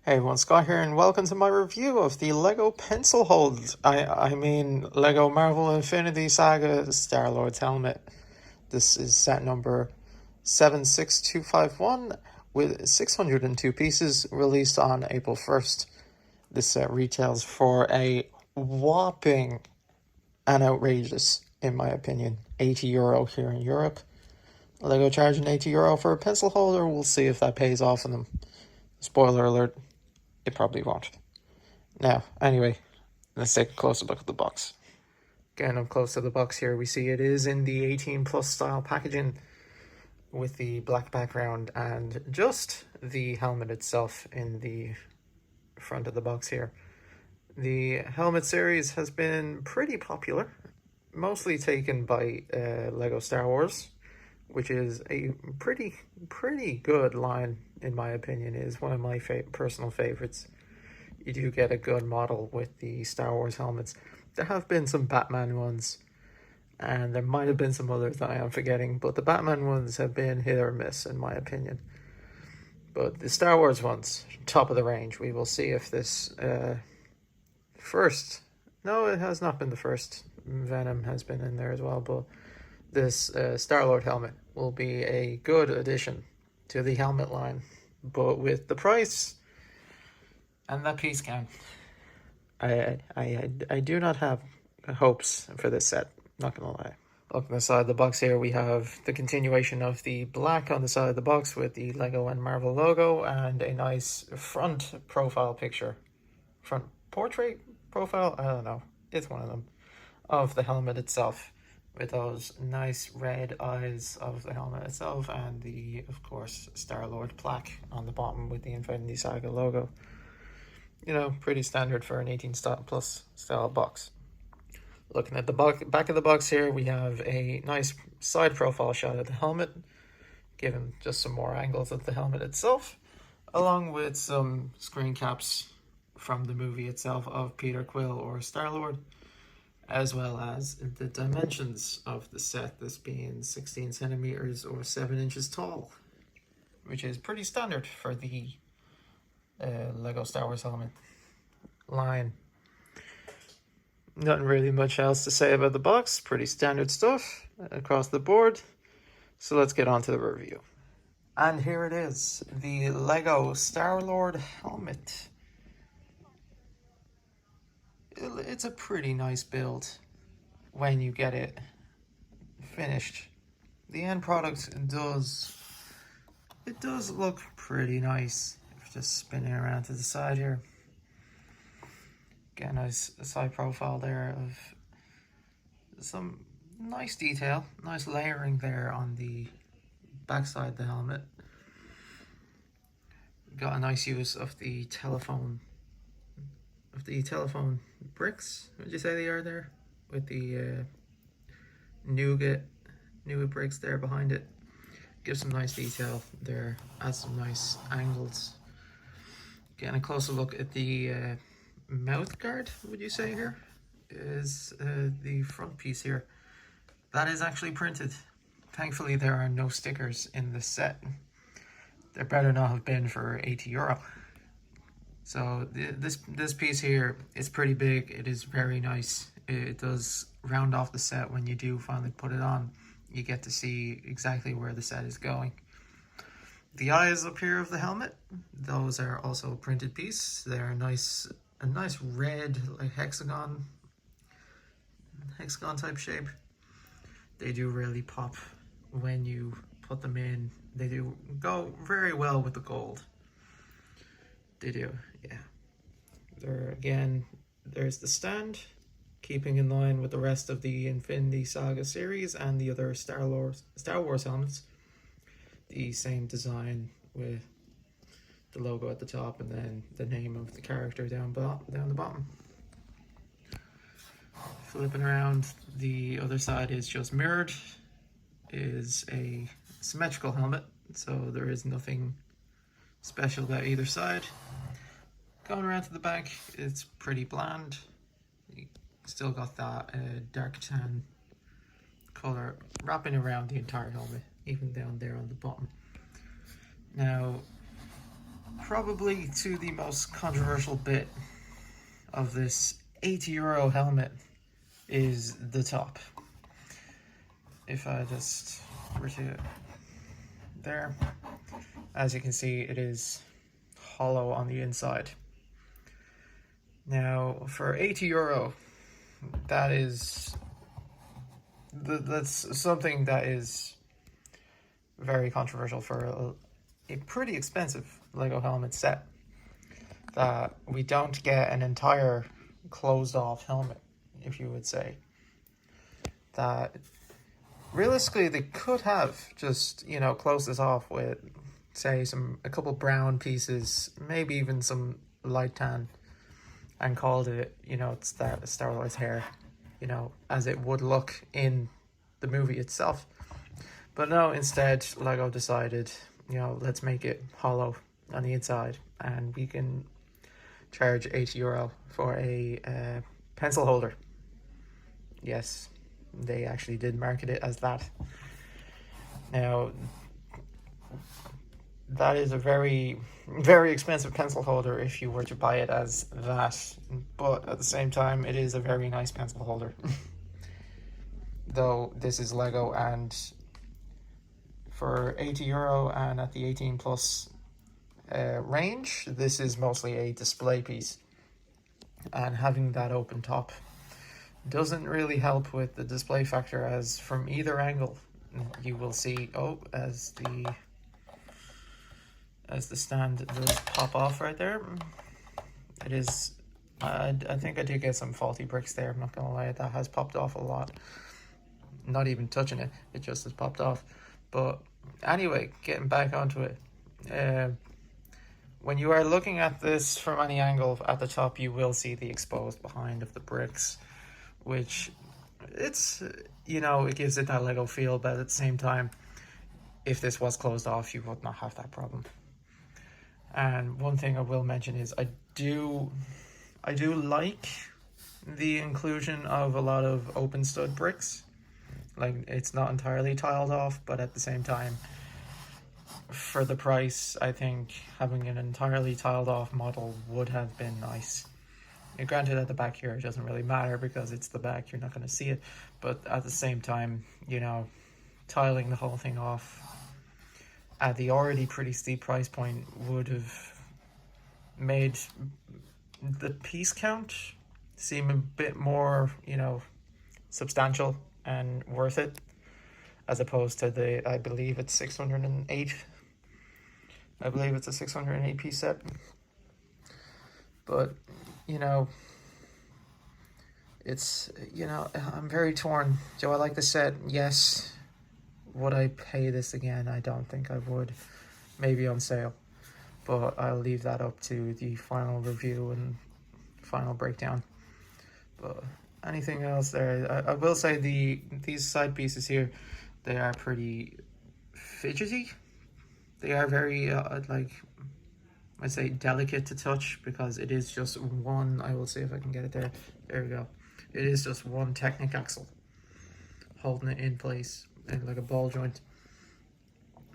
Hey everyone, Scott here, and welcome to my review of the Lego Pencil Hold. I mean Lego Marvel Infinity Saga Star-Lord's helmet. This is set number 76251 with 602 pieces, released on April 1st. This set retails for a whopping and outrageous, in my opinion, €80 here in Europe. Lego charging €80 for a pencil holder. We'll see if that pays off on them. Spoiler alert, it probably won't. Now, anyway, let's take a closer look at the box. Getting up close to the box here, we see it is in the 18 plus style packaging with the black background and just the helmet itself in the front of the box here. The helmet series has been pretty popular, mostly taken by Lego Star Wars, which is a pretty good line, in my opinion. It is one of my personal favorites. You do get a good model with the Star Wars helmets. There have been some Batman ones, and there might have been some others that I am forgetting, but the Batman ones have been hit or miss, in my opinion. But the Star Wars ones, top of the range. We will see if this first... No, it has not been the first. Venom has been in there as well, but this Star-Lord helmet will be a good addition to the helmet line. But with the price and that piece count, I do not have hopes for this set, not gonna lie. Looking at the side of the box here, we have the continuation of the black on the side of the box with the Lego and Marvel logo, and a nice front profile picture. Front portrait profile? I don't know. It's one of them. Of the helmet itself, with those nice red eyes of the helmet itself, and the, of course, Star-Lord plaque on the bottom with the Infinity Saga logo. You know, pretty standard for an 18 plus style box. Looking at the back of the box here, we have a nice side profile shot of the helmet, giving just some more angles of the helmet itself, along with some screen caps from the movie itself of Peter Quill or Star-Lord, as well as the dimensions of the set, this being 16 centimeters or 7 inches tall, which is pretty standard for the Lego Star Wars helmet line. Nothing really much else to say about the box. Pretty standard stuff across the board. So let's get on to the review. And here it is, the Lego Star-Lord helmet. It's a pretty nice build when you get it finished. The end product does look pretty nice. Just spinning around to the side here. Get a nice side profile there of some nice detail, nice layering there on the backside of the helmet. Got a nice use of the telephone bricks, would you say they are there? With the nougat bricks there behind it. Gives some nice detail there, adds some nice angles. Getting a closer look at the mouth guard, would you say here? Is the front piece here. That is actually printed. Thankfully there are no stickers in this set. There better not have been for €80. So this piece here is pretty big. It is very nice. It does round off the set when you do finally put it on. You get to see exactly where the set is going. The eyes up here of the helmet, those are also a printed piece. They're a nice red, like hexagon type shape. They do really pop when you put them in. They do go very well with the gold. They do, yeah. There's the stand, keeping in line with the rest of the Infinity Saga series and the other Star Wars helmets. The same design with the logo at the top and then the name of the character down the bottom. Flipping around, the other side is just mirrored. It is a symmetrical helmet, so there is nothing special about either side. Going around to the back, it's pretty bland. You still got that dark tan color wrapping around the entire helmet, even down there on the bottom. Now, probably to the most controversial bit of this €80 helmet is the top. If I just rotate it there, as you can see, it is hollow on the inside. Now, for €80, that's something that is very controversial for a pretty expensive Lego helmet set. That we don't get an entire closed off helmet, if you would say. That realistically they could have just, closed this off with, say, a couple brown pieces, maybe even some light tan, and called it, it's that Star Wars hair, as it would look in the movie itself. But no, instead, Lego decided, let's make it hollow on the inside, and we can charge €80 for a pencil holder. Yes, they actually did market it as that. Now, that is a very, very expensive pencil holder if you were to buy it as that, but at the same time, it is a very nice pencil holder. Though this is Lego, and for €80 and at the 18 plus range, this is mostly a display piece, and having that open top doesn't really help with the display factor, as from either angle you will see, as the stand does pop off right there, it is, I think I did get some faulty bricks there, I'm not gonna lie, that has popped off a lot. Not even touching it, it just has popped off. But anyway, getting back onto it, when you are looking at this from any angle at the top, you will see the exposed behind of the bricks, which it's, it gives it that Lego feel, but at the same time, if this was closed off, you would not have that problem. And one thing I will mention is I do like the inclusion of a lot of open stud bricks. Like, it's not entirely tiled off, but at the same time, for the price, I think having an entirely tiled off model would have been nice. And granted, at the back here, it doesn't really matter because it's the back, you're not going to see it. But at the same time, tiling the whole thing off at the already pretty steep price point would have made the piece count seem a bit more, substantial and worth it, as opposed to I believe it's 608. I believe it's a 608 piece set. But, it's, I'm very torn. Do I like the set? Yes. Would I pay this again? I don't think I would. Maybe on sale. But I'll leave that up to the final review and final breakdown. But anything else there? I will say these side pieces here, they are pretty fidgety. They are very, I'd say delicate to touch, because it is just one, I will see if I can get it there. There we go. It is just one Technic axle holding it in place, and like a ball joint.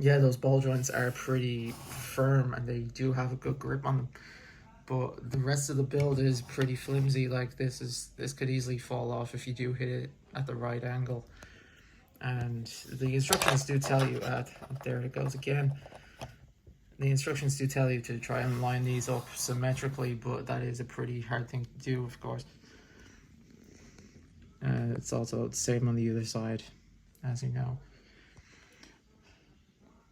Yeah, those ball joints are pretty firm and they do have a good grip on them. But the rest of the build is pretty flimsy. Like, this could easily fall off if you do hit it at the right angle. And the instructions do tell you there it goes again. The instructions do tell you to try and line these up symmetrically, but that is a pretty hard thing to do, of course. It's also the same on the other side, as you know.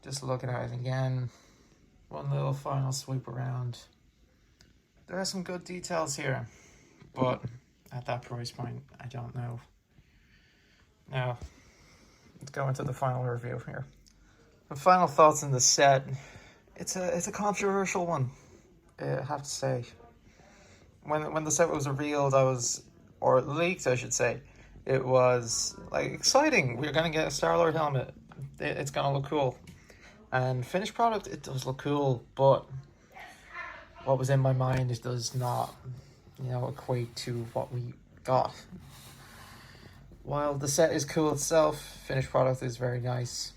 Just looking at it again, one little final sweep around. There are some good details here, but at that price point, I don't know. Now, let's go into the final review here. The final thoughts on the set. It's a controversial one, I have to say. When the set was revealed, or leaked, I should say, it was like exciting. We're gonna get a Star-Lord helmet. It's gonna look cool. And finished product, it does look cool, but what was in my mind, it does not, equate to what we got. While the set is cool itself, finished product is very nice.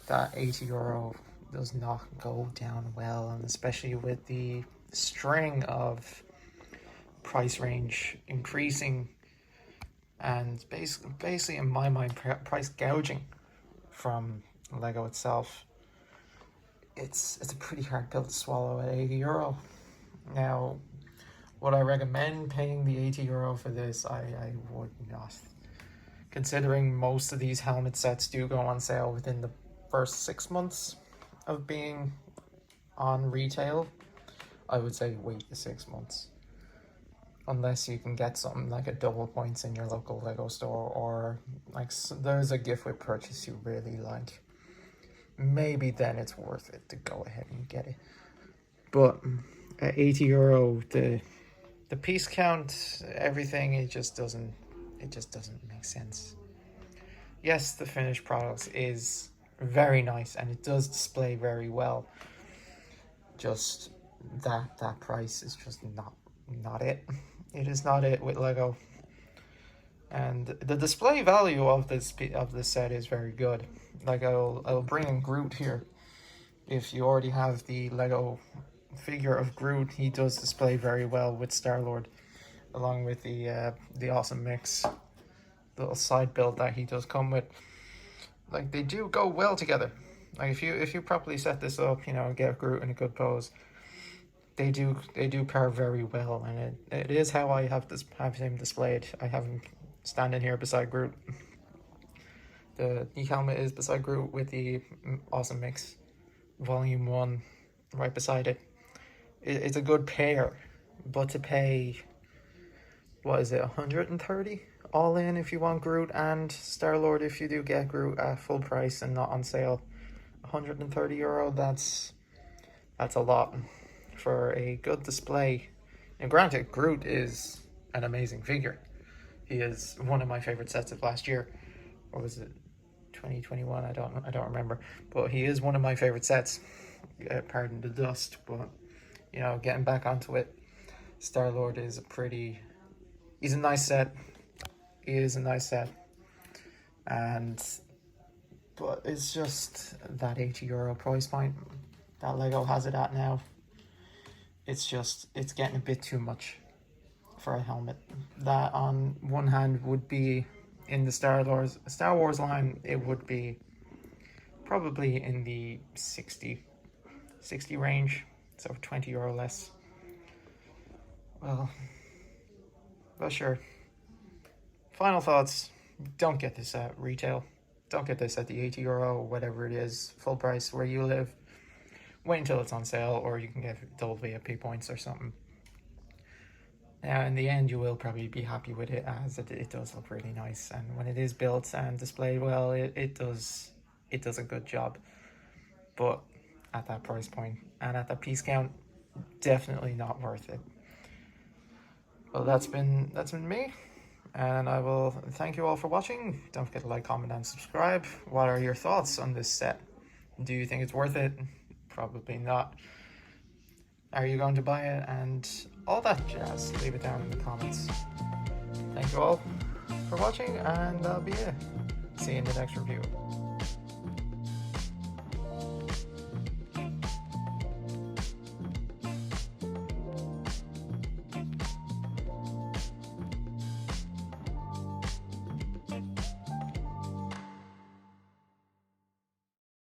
That €80 does not go down well, and especially with the string of price range increasing and basically in my mind price gouging from Lego itself. It's a pretty hard pill to swallow at €80. Now, would I recommend paying the €80 for this? I would not. Considering most of these helmet sets do go on sale within the first 6 months of being on retail, I would say wait the 6 months. Unless you can get something like a double points in your local Lego store, or like there's a gift with purchase you really like. Maybe then it's worth it to go ahead and get it. But at €80, the piece count, everything, it just doesn't make sense. Yes, the finished product is very nice and it does display very well. Just that price is just not it. It is not it with Lego. And the display value of this set is very good. Like I'll bring in Groot here. If you already have the Lego figure of Groot, he does display very well with Star-Lord, along with the awesome mix little side build that he does come with. Like, they do go well together. Like if you properly set this up, you know, get Groot in a good pose, they do pair very well, and it is how I have him displayed. I have him standing here beside Groot. The helmet is beside Groot with the awesome mix volume 1 right beside it. It's a good pair, but to pay, what is it, 130 all in if you want Groot and Star-Lord, if you do get Groot at full price and not on sale, €130, that's a lot for a good display. And granted, Groot is an amazing figure. He is one of my favorite sets of last year. Or was it 2021? I don't remember. But he is one of my favorite sets. Pardon the dust, but you know, getting back onto it, Star-Lord is he's a nice set. He is a nice set. But it's just that €80 price point that Lego has it at now. It's getting a bit too much for a helmet. That on one hand would be in the Star Wars line, it would be probably in the 60 range, so €20 less. Well, sure. Final thoughts: don't get this at retail. Don't get this at the €80 or whatever it is, full price where you live. Wait until it's on sale, or you can get double VIP points or something. Now, in the end, you will probably be happy with it, as it does look really nice, and when it is built and displayed well, it does a good job. But at that price point and at that piece count, definitely not worth it. Well, that's been me, and I will thank you all for watching. Don't forget to like, comment, and subscribe. What are your thoughts on this set? Do you think it's worth it? Probably not. Are you going to buy it? And all that jazz. Leave it down in the comments. Thank you all for watching, and that'll be it. See you in the next review.